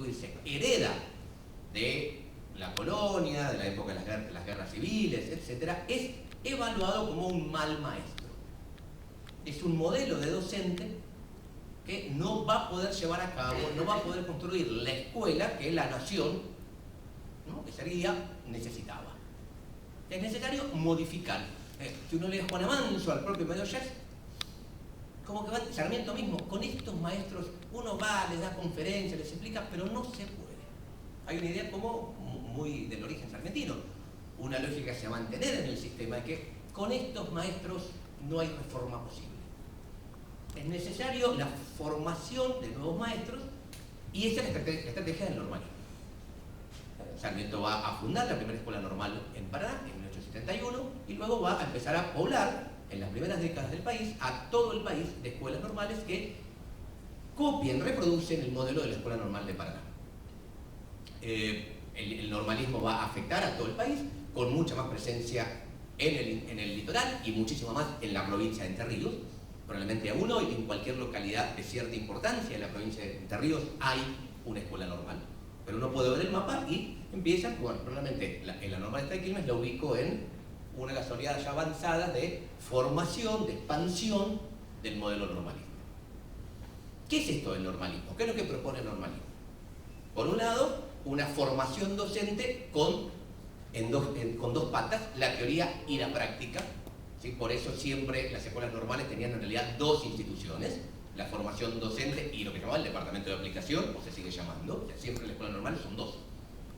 construirse, hereda de la colonia, de la época de las guerras civiles, etc., es evaluado como un mal maestro. Es un modelo de docente que no va a poder llevar a cabo, no va a poder construir la escuela que la nación, ¿no?, que sería, necesitaba. Es necesario modificar. Si uno lee a Juan Amanso, al propio Medio Jazz, como que va Sarmiento mismo, con estos maestros uno va, les da conferencias, les explica, pero no se puede. Hay una idea como muy del origen sarmentino, una lógica que se va a mantener en el sistema, de que con estos maestros no hay reforma posible. Es necesario la formación de nuevos maestros, y esa es la estrategia del normalismo. Sarmiento va a fundar la primera escuela normal en Paraná en 1871 y luego va a empezar a poblar en las primeras décadas del país a todo el país de escuelas normales que copien, reproducen el modelo de la escuela normal de Paraná. El normalismo va a afectar a todo el país con mucha más presencia en el litoral y muchísimo más en la provincia de Entre Ríos. Probablemente aún hoy en cualquier localidad de cierta importancia en la provincia de Entre Ríos hay una escuela normal. Pero uno puede ver el mapa y empieza, bueno, probablemente en la normal de Quilmes la ubico en una de las oleadas ya avanzadas de formación, de expansión del modelo normalista. ¿Qué es esto del normalismo? ¿Qué es lo que propone el normalismo? Por un lado, una formación docente con dos patas, la teoría y la práctica. ¿Sí? Por eso siempre las escuelas normales tenían en realidad dos instituciones, la formación docente y lo que llamaba el departamento de aplicación, o se sigue llamando. O sea, siempre las escuelas normales son dos,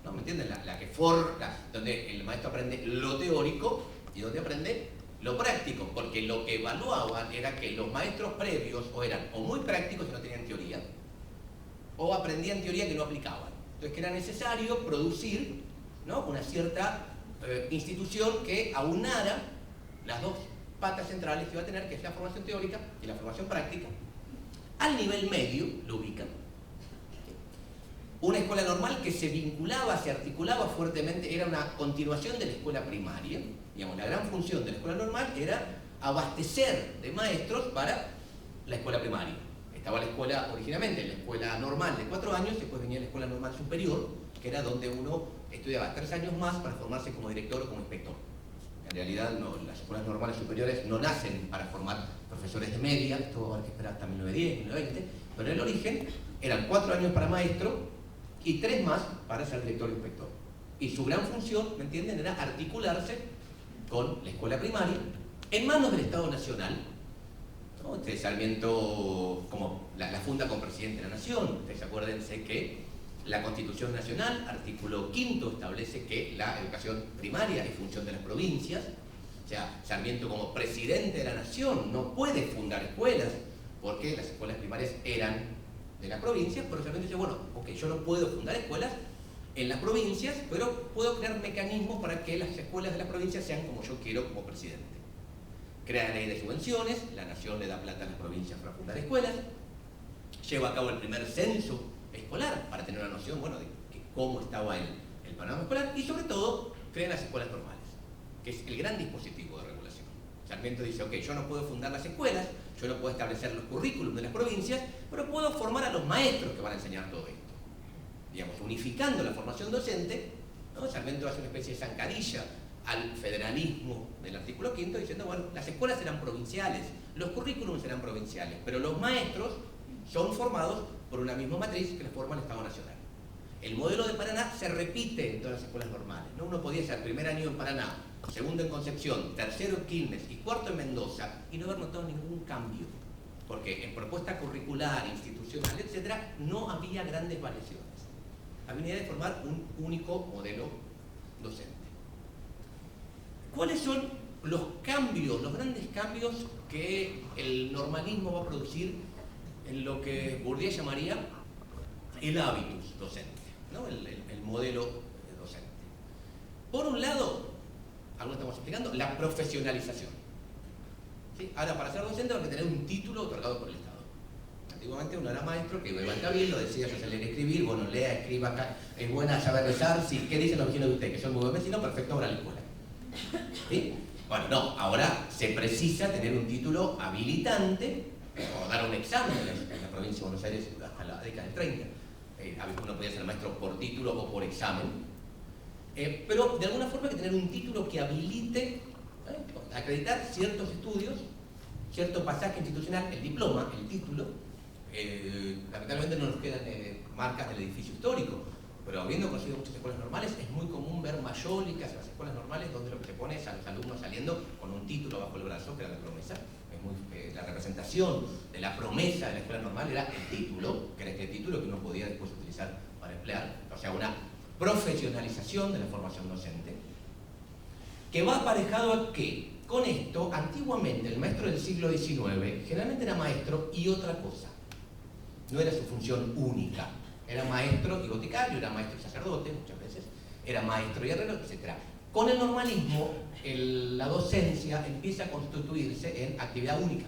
¿no? ¿Me entienden? La que forma, donde el maestro aprende lo teórico y donde aprende lo práctico, porque lo que evaluaban era que los maestros previos o eran o muy prácticos y no tenían teoría, o aprendían teoría que no aplicaban. Entonces que era necesario producir, ¿no?, una cierta institución que aunara las dos patas centrales que iba a tener, que es la formación teórica y la formación práctica. Al nivel medio lo ubican. Una escuela normal que se vinculaba, se articulaba fuertemente, era una continuación de la escuela primaria. Digamos, la gran función de la escuela normal era abastecer de maestros para la escuela primaria. Estaba la escuela, originalmente, la escuela normal de 4 años, después venía la escuela normal superior, que era donde uno estudiaba 3 años más para formarse como director o como inspector. En realidad, no, las escuelas normales superiores no nacen para formar profesores de media, esto va a haber que esperar hasta 1910, 1920, pero en el origen eran 4 años para maestro y 3 más para ser director o inspector. Y su gran función, ¿me entienden?, era articularse con la escuela primaria en manos del Estado Nacional, ¿no? Sarmiento como la funda con presidente de la Nación. Ustedes acuérdense que la Constitución Nacional, artículo 5, establece que la educación primaria es función de las provincias. O sea, Sarmiento como presidente de la Nación no puede fundar escuelas porque las escuelas primarias eran de las provincias, pero Sarmiento dice, bueno, ok, yo no puedo fundar escuelas en las provincias, pero puedo crear mecanismos para que las escuelas de las provincias sean como yo quiero como presidente. Crea la ley de subvenciones, la Nación le da plata a las provincias para fundar escuelas, lleva a cabo el primer censo escolar para tener una noción, bueno, de cómo estaba el panorama escolar, y sobre todo crea las escuelas normales, que es el gran dispositivo de regulación. Sarmiento dice, ok, yo no puedo fundar las escuelas, yo no puedo establecer los currículums de las provincias, pero puedo formar a los maestros que van a enseñar todo esto. Digamos, unificando la formación docente, ¿no? Sarmiento hace una especie de zancadilla al federalismo del artículo 5, diciendo, bueno, las escuelas serán provinciales, los currículums serán provinciales, pero los maestros son formados por una misma matriz que les forma el Estado Nacional. El modelo de Paraná se repite en todas las escuelas normales, ¿no? Uno podía ser primer año en Paraná, segundo en Concepción, tercero en Quilmes y cuarto en Mendoza y no haber notado ningún cambio, porque en propuesta curricular, institucional, etcétera, no había grandes variaciones. Había una idea de formar un único modelo docente. ¿Cuáles son los cambios, los grandes cambios que el normalismo va a producir en lo que Bourdieu llamaría el hábitus docente, ¿no? el modelo docente? Por un lado, algo estamos explicando, la profesionalización. ¿Sí? Ahora, para ser docente hay que tener un título otorgado por el Estado. Antiguamente uno era maestro que iba a bien, lo decía, yo sé leer y escribir, bueno, lea, escriba acá, es buena saber rezar, sí, ¿qué dicen los vecinos de usted? Que son muy buen vecino, perfecto, ahora la escuela. ¿Sí? Bueno, no, ahora se precisa tener un título habilitante o dar un examen en la provincia de Buenos Aires hasta la década del 30. Uno podía ser maestro por título o por examen. Pero de alguna forma hay que tener un título que habilite acreditar ciertos estudios, cierto pasaje institucional, el diploma, el título. Lamentablemente no nos quedan marcas del edificio histórico, pero habiendo conseguido muchas escuelas normales, es muy común ver mayólicas en las escuelas normales donde lo que se pone es a los alumnos saliendo con un título bajo el brazo, que era la promesa. La representación de la promesa de la escuela normal era el título, que era este título que uno podía después utilizar para emplear. O sea, una profesionalización de la formación docente, que va aparejado a que, con esto, antiguamente el maestro del siglo XIX generalmente era maestro y otra cosa. No era su función única. Era maestro y boticario, era maestro y sacerdote, muchas veces, era maestro y herrero, etc. Con el normalismo, la docencia empieza a constituirse en actividad única.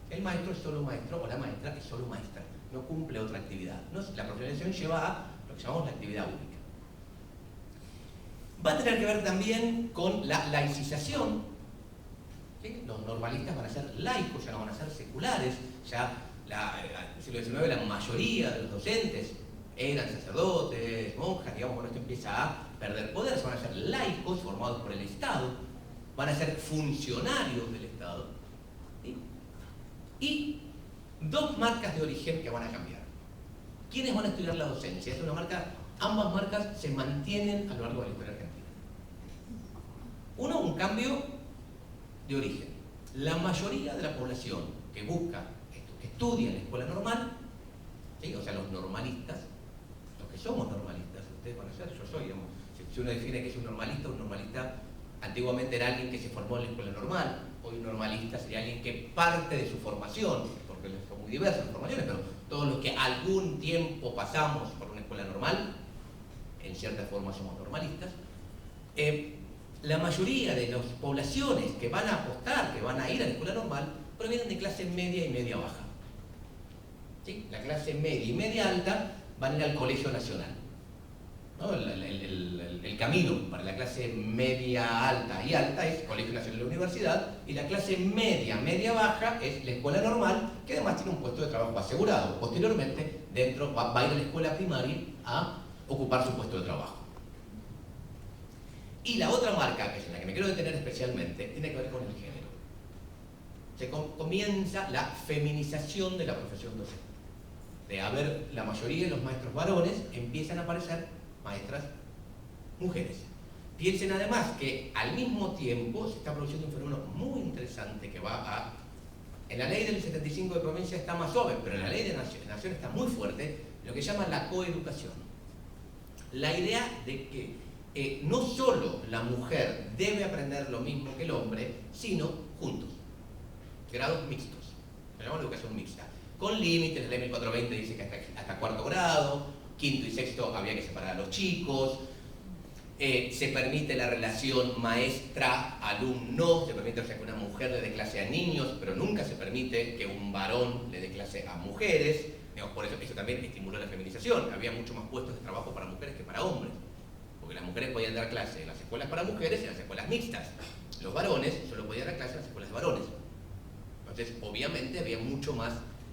El maestro es solo maestro o la maestra es solo maestra, no cumple otra actividad. ¿No? La profesionalización lleva a lo que llamamos la actividad única. Va a tener que ver también con la laicización. ¿Sí? Los normalistas van a ser laicos, ya no van a ser seculares. Ya en el siglo XIX la mayoría de los docentes eran sacerdotes, monjas, digamos, bueno, esto empieza a perder poder, se van a ser laicos formados por el Estado, van a ser funcionarios del Estado. ¿Sí? Y dos marcas de origen que van a cambiar. ¿Quiénes van a estudiar la docencia? Es una marca, ambas marcas se mantienen a lo largo de la historia argentina. Uno, un cambio de origen. La mayoría de la población que busca, que estudia en la escuela normal, ¿sí? O sea, los normalistas, los que somos normalistas, ustedes van a ser, yo soy, digamos, si uno define que es un normalista antiguamente era alguien que se formó en la escuela normal, hoy un normalista sería alguien que parte de su formación, porque son muy diversas las formaciones, pero todos los que algún tiempo pasamos por una escuela normal, en cierta forma somos normalistas. La mayoría de las poblaciones que van a apostar, que van a ir a la escuela normal, provienen de clase media y media baja. ¿Sí? La clase media y media alta van a ir al Colegio Nacional. ¿No? El camino para la clase media alta y alta es Colegio Nacional y la Universidad, y la clase media, media baja es la escuela normal, que además tiene un puesto de trabajo asegurado. Posteriormente, va a ir a la escuela primaria a ocupar su puesto de trabajo. Y la otra marca, que es en la que me quiero detener especialmente, tiene que ver con el género. Comienza la feminización de la profesión docente. De haber la mayoría de los maestros varones, empiezan a aparecer maestras mujeres. Piensen además que al mismo tiempo se está produciendo un fenómeno muy interesante que va a... En la ley del 75 de provincia está más suave, pero en la ley de nación está muy fuerte, lo que se llama la coeducación. La idea de que no solo la mujer debe aprender lo mismo que el hombre, sino juntos, grados mixtos. Se llama educación mixta, con límites. La ley 1420 dice que hasta cuarto grado, quinto y sexto había que separar a los chicos, se permite la relación maestra-alumno, se permite, o sea, que una mujer le dé clase a niños, pero nunca se permite que un varón le dé clase a mujeres. Por eso también estimuló la feminización. Había mucho más puestos de trabajo para mujeres que para hombres, porque las mujeres podían dar clase en las escuelas para mujeres y en las escuelas mixtas. Los varones solo podían dar clase en las escuelas de varones. Entonces, obviamente, había mucho más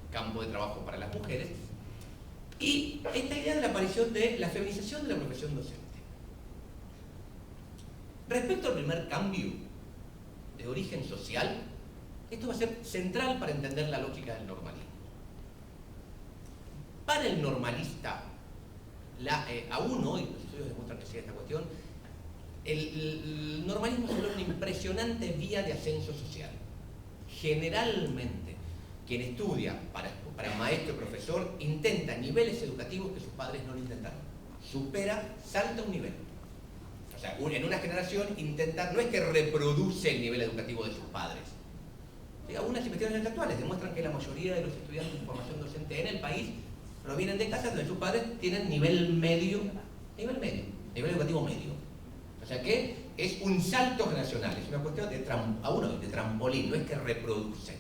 campo de trabajo para las mujeres. Y esta idea de la aparición de la feminización de la profesión docente. Respecto al primer cambio de origen social, esto va a ser central para entender la lógica del normalismo. Para el normalista, aún hoy los estudios demuestran que sigue esta cuestión, el normalismo es una impresionante vía de ascenso social. Generalmente, quien estudia para maestro y profesor intenta niveles educativos que sus padres no lo intentaron. Salta un nivel. O sea, en una generación intenta, no es que reproduce el nivel educativo de sus padres. Algunas investigaciones actuales demuestran que la mayoría de los estudiantes de formación docente en el país provienen de casas donde sus padres tienen nivel educativo medio. O sea que es un salto generacional, es una cuestión de trampolín, no es que reproduce.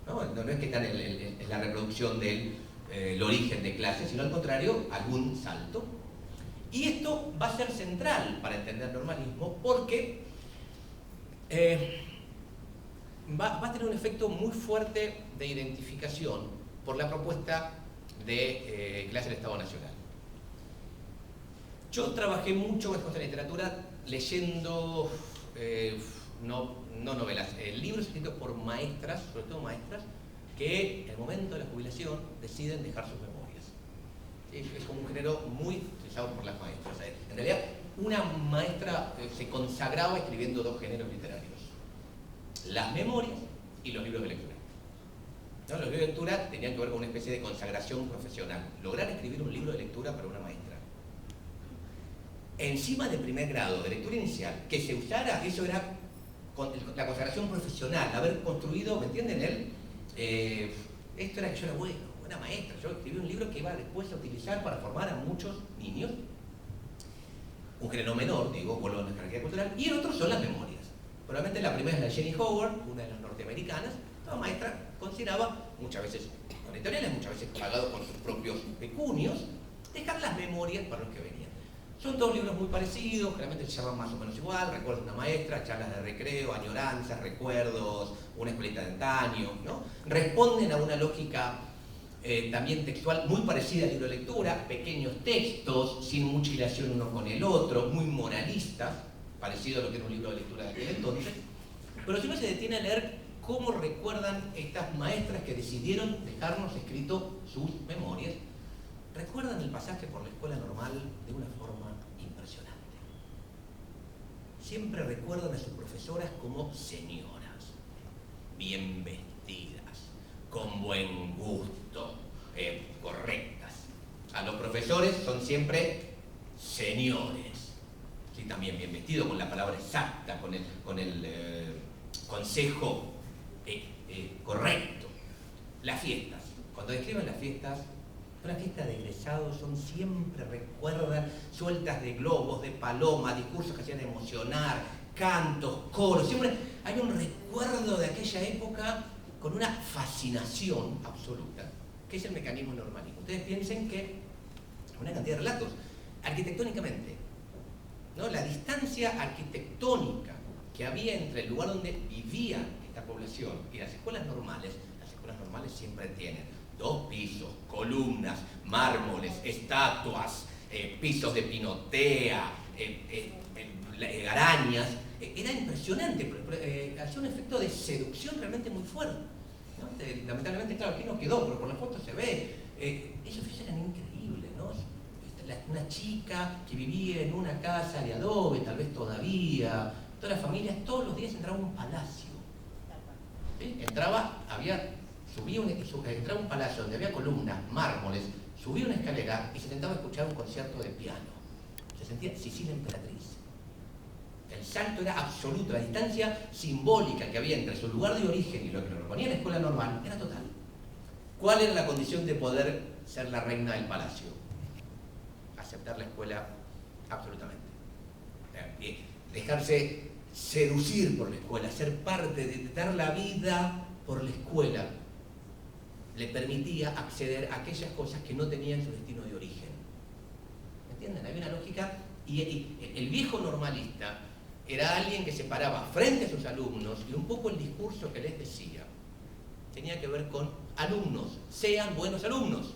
No es que están en la reproducción del origen de clase, sino al contrario, algún salto. Y esto va a ser central para entender normalismo porque va a tener un efecto muy fuerte de identificación por la propuesta de clase del Estado Nacional. Yo trabajé mucho en de literatura leyendo, no novelas, libros escritos por maestras, sobre todo maestras, que en el momento de la jubilación deciden dejar sus memorias. Es como un género muy utilizado por las maestras. En realidad, una maestra se consagraba escribiendo dos géneros literarios: las memorias y los libros de lectura. ¿No? Los libros de lectura tenían que ver con una especie de consagración profesional. Lograr escribir un libro de lectura para una maestra, encima de primer grado, de lectura inicial, que se usara, eso era la consagración profesional, haber construido, ¿me entienden? Esto era que yo era buena maestra, yo escribí un libro que iba después a utilizar para formar a muchos niños. Un género menor, digo, vuelvo a la jerarquía cultural, y el otro son las memorias. Probablemente la primera es la Jenny Howard, una de las norteamericanas. La maestra consideraba, muchas veces con editoriales, muchas veces pagado con sus propios pecunios, dejar las memorias para los que venían. Son dos libros muy parecidos, generalmente se llaman más o menos igual: Recuerdos de una maestra, Charlas de recreo, Añoranzas, Recuerdos, Una escuelita de antaño, ¿no? Responden a una lógica también textual muy parecida al libro de lectura, pequeños textos, sin mucha hilación uno con el otro, muy moralistas, parecido a lo que era un libro de lectura de aquel entonces. Pero si uno se detiene a leer cómo recuerdan estas maestras que decidieron dejarnos escrito sus memorias, recuerdan el pasaje por la escuela normal de una forma impresionante. Siempre recuerdan a sus profesoras como señoras, bien vestidas, con buen gusto, correctas. A los profesores son siempre señores, ¿sí? También bien vestidos, con la palabra exacta, con el consejo correcto. Las fiestas, cuando describen las fiestas, una fiesta de egresados son siempre, recuerdan, sueltas de globos, de paloma, discursos que hacían emocionar, cantos, coros. Siempre hay un recuerdo de aquella época con una fascinación absoluta, que es el mecanismo normalista. Ustedes piensen que una cantidad de relatos, arquitectónicamente, ¿no? La distancia arquitectónica que había entre el lugar donde vivía esta población y las escuelas normales siempre tienen 2 pisos, columnas, mármoles, estatuas, pisos de pinotea, arañas. Era impresionante, hacía un efecto de seducción realmente muy fuerte, ¿no? Lamentablemente, claro, aquí no quedó, pero por la foto se ve. Esos fiestas eran increíbles, ¿no? Una chica que vivía en una casa de adobe, tal vez todavía, todas las familias, todos los días entraba a un palacio. ¿Sí? Entraba a un palacio donde había columnas, mármoles, subía una escalera y se sentaba a escuchar un concierto de piano. Se sentía Sicilia emperatriz. El salto era absoluto, la distancia simbólica que había entre su lugar de origen y lo que lo ponía en la escuela normal era total. ¿Cuál era la condición de poder ser la reina del palacio? Aceptar la escuela absolutamente. Dejarse seducir por la escuela, ser parte de dar la vida por la escuela, le permitía acceder a aquellas cosas que no tenían su destino de origen. ¿Me entienden? Había una lógica, y el viejo normalista era alguien que se paraba frente a sus alumnos, y un poco el discurso que les decía tenía que ver con: alumnos, sean buenos alumnos,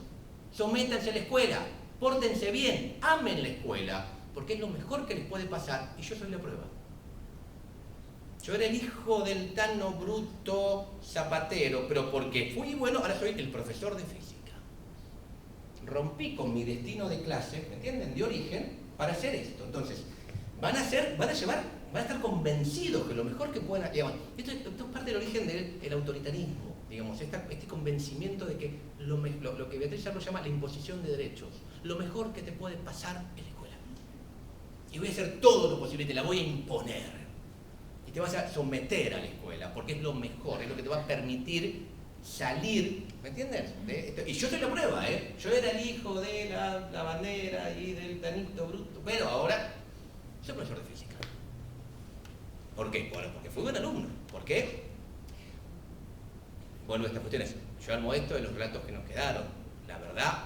sométanse a la escuela, pórtense bien, amen la escuela, porque es lo mejor que les puede pasar, y yo soy la prueba. Yo era el hijo del Tano Bruto Zapatero, pero porque fui bueno, ahora soy el profesor de física. Rompí con mi destino de clase, ¿me entienden?, de origen, para hacer esto. Entonces, van a estar convencidos que lo mejor que puedan, digamos, esto es parte del origen del autoritarismo, digamos, este convencimiento de que lo que Beatriz Arlo llama la imposición de derechos. Lo mejor que te puede pasar es la escuela. Y voy a hacer todo lo posible, te la voy a imponer. Y te vas a someter a la escuela, porque es lo mejor, es lo que te va a permitir salir, ¿me entiendes? Y yo soy la prueba, ¿eh? Yo era el hijo de la bandera y del Tanito Bruto, pero ahora soy profesor de física. ¿Por qué? Bueno, porque fui buen alumno. ¿Por qué? Bueno, estas cuestiones, yo armo esto de los relatos que nos quedaron. La verdad,